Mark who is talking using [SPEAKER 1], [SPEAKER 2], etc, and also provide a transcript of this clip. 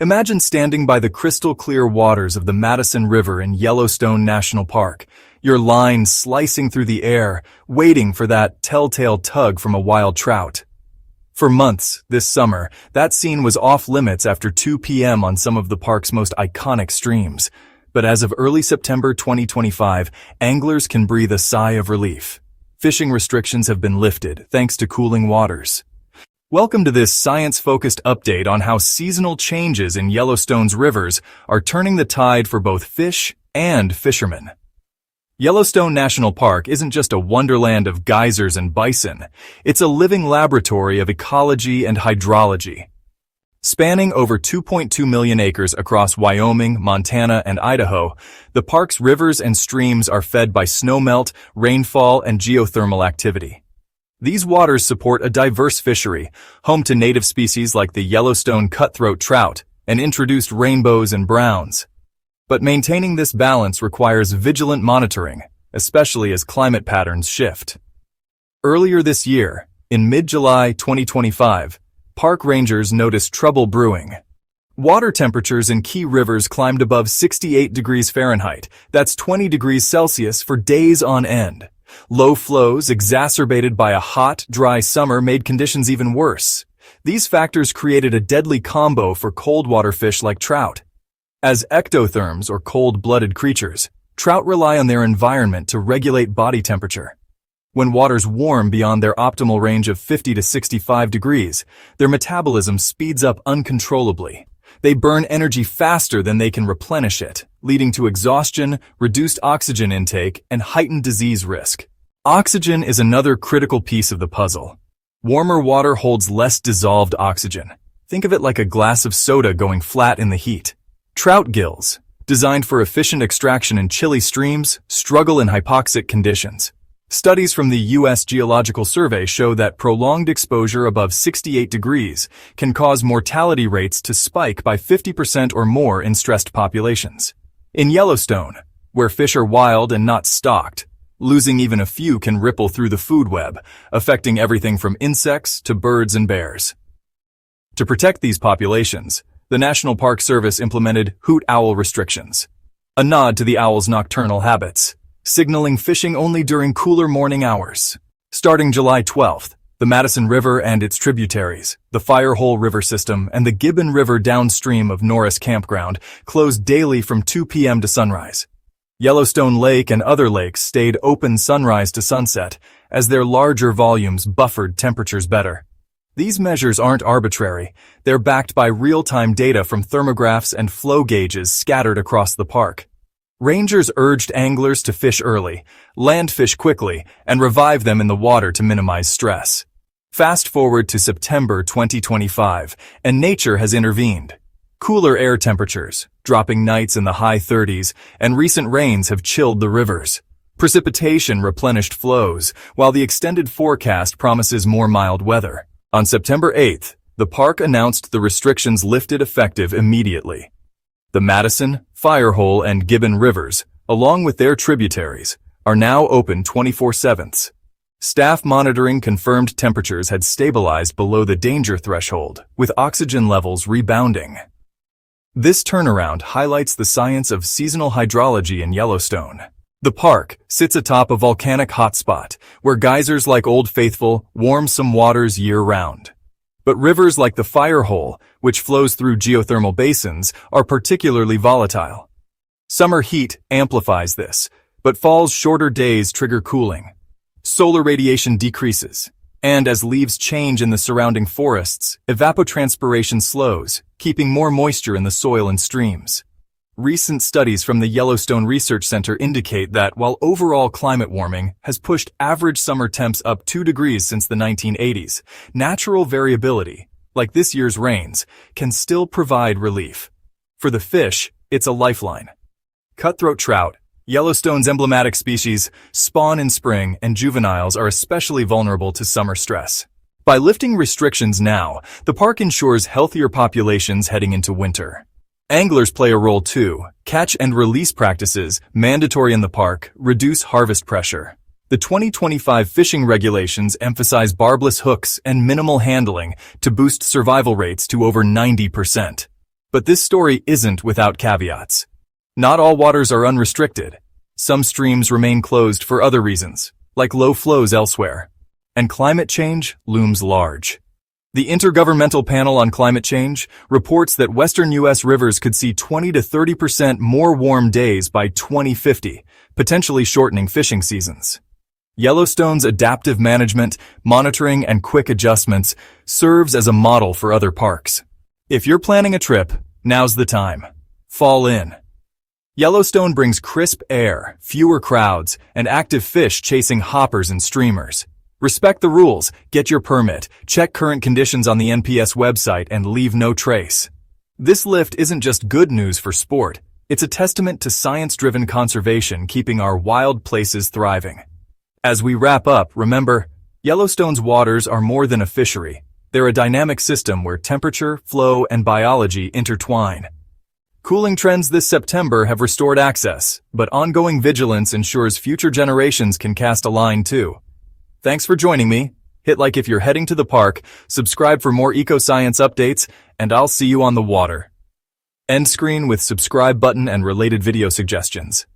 [SPEAKER 1] Imagine standing by the crystal-clear waters of the Madison River in Yellowstone National Park, your line slicing through the air, waiting for that telltale tug from a wild trout. For months, this summer, that scene was off-limits after 2 p.m. on some of the park's most iconic streams. But as of early September 2025, anglers can breathe a sigh of relief. Fishing restrictions have been lifted, thanks to cooling waters. Welcome to this science-focused update on how seasonal changes in Yellowstone's rivers are turning the tide for both fish and fishermen. Yellowstone National Park isn't just a wonderland of geysers and bison, it's a living laboratory of ecology and hydrology. Spanning over 2.2 million acres across Wyoming, Montana, and Idaho, the park's rivers and streams are fed by snowmelt, rainfall, and geothermal activity. These waters support a diverse fishery, home to native species like the Yellowstone cutthroat trout and introduced rainbows and browns. But maintaining this balance requires vigilant monitoring, especially as climate patterns shift. Earlier this year, in mid-July 2025, park rangers noticed trouble brewing. Water temperatures in key rivers climbed above 68 degrees Fahrenheit, that's 20 degrees Celsius, for days on end. Low flows, exacerbated by a hot, dry summer, made conditions even worse. These factors created a deadly combo for cold-water fish like trout. As ectotherms, or cold-blooded creatures, trout rely on their environment to regulate body temperature. When waters warm beyond their optimal range of 50 to 65 degrees, their metabolism speeds up uncontrollably. They burn energy faster than they can replenish it, leading to exhaustion, reduced oxygen intake, and heightened disease risk. Oxygen is another critical piece of the puzzle. Warmer water holds less dissolved oxygen. Think of it like a glass of soda going flat in the heat. Trout gills, designed for efficient extraction in chilly streams, struggle in hypoxic conditions. Studies from the U.S. Geological Survey show that prolonged exposure above 68 degrees can cause mortality rates to spike by 50% or more in stressed populations. In Yellowstone, where fish are wild and not stocked, losing even a few can ripple through the food web, affecting everything from insects to birds and bears. To protect these populations, the National Park Service implemented Hoot Owl Restrictions, a nod to the owl's nocturnal habits, signaling fishing only during cooler morning hours. Starting July 12th, the Madison River and its tributaries, the Firehole River System, and the Gibbon River downstream of Norris Campground closed daily from 2 p.m. to sunrise. Yellowstone Lake and other lakes stayed open sunrise to sunset, as their larger volumes buffered temperatures better. These measures aren't arbitrary. They're backed by real-time data from thermographs and flow gauges scattered across the park. Rangers urged anglers to fish early, land fish quickly, and revive them in the water to minimize stress. Fast forward to September 2025, and nature has intervened. Cooler air temperatures, dropping nights in the high 30s, and recent rains have chilled the rivers. Precipitation replenished flows, while the extended forecast promises more mild weather. On September 8th, the park announced the restrictions lifted effective immediately. The Madison, Firehole, and Gibbon rivers, along with their tributaries, are now open 24/7. Staff monitoring confirmed temperatures had stabilized below the danger threshold, with oxygen levels rebounding. This turnaround highlights the science of seasonal hydrology in Yellowstone. The park sits atop a volcanic hotspot, where geysers like Old Faithful warm some waters year-round. But rivers like the Firehole, which flows through geothermal basins, are particularly volatile. Summer heat amplifies this, but fall's shorter days trigger cooling. Solar radiation decreases, and as leaves change in the surrounding forests, evapotranspiration slows, keeping more moisture in the soil and streams. Recent studies from the Yellowstone Research Center indicate that while overall climate warming has pushed average summer temps up 2 degrees since the 1980s, natural variability, like this year's rains, can still provide relief. For the fish, it's a lifeline. Cutthroat trout, Yellowstone's emblematic species, spawn in spring, and juveniles are especially vulnerable to summer stress. By lifting restrictions now, the park ensures healthier populations heading into winter. Anglers play a role too. Catch and release practices, mandatory in the park, reduce harvest pressure. The 2025 fishing regulations emphasize barbless hooks and minimal handling to boost survival rates to over 90%. But this story isn't without caveats. Not all waters are unrestricted. Some streams remain closed for other reasons, like low flows elsewhere. And climate change looms large. The Intergovernmental Panel on Climate Change reports that western U.S. rivers could see 20 to 30% more warm days by 2050, potentially shortening fishing seasons. Yellowstone's adaptive management, monitoring, and quick adjustments serves as a model for other parks. If you're planning a trip, now's the time. Fall in. Yellowstone brings crisp air, fewer crowds, and active fish chasing hoppers and streamers. Respect the rules, get your permit, check current conditions on the NPS website, and leave no trace. This lift isn't just good news for sport, it's a testament to science-driven conservation keeping our wild places thriving. As we wrap up, remember, Yellowstone's waters are more than a fishery. They're a dynamic system where temperature, flow, and biology intertwine. Cooling trends this September have restored access, but ongoing vigilance ensures future generations can cast a line too. Thanks for joining me. Hit like if you're heading to the park, subscribe for more eco-science updates, and I'll see you on the water. End screen with subscribe button and related video suggestions.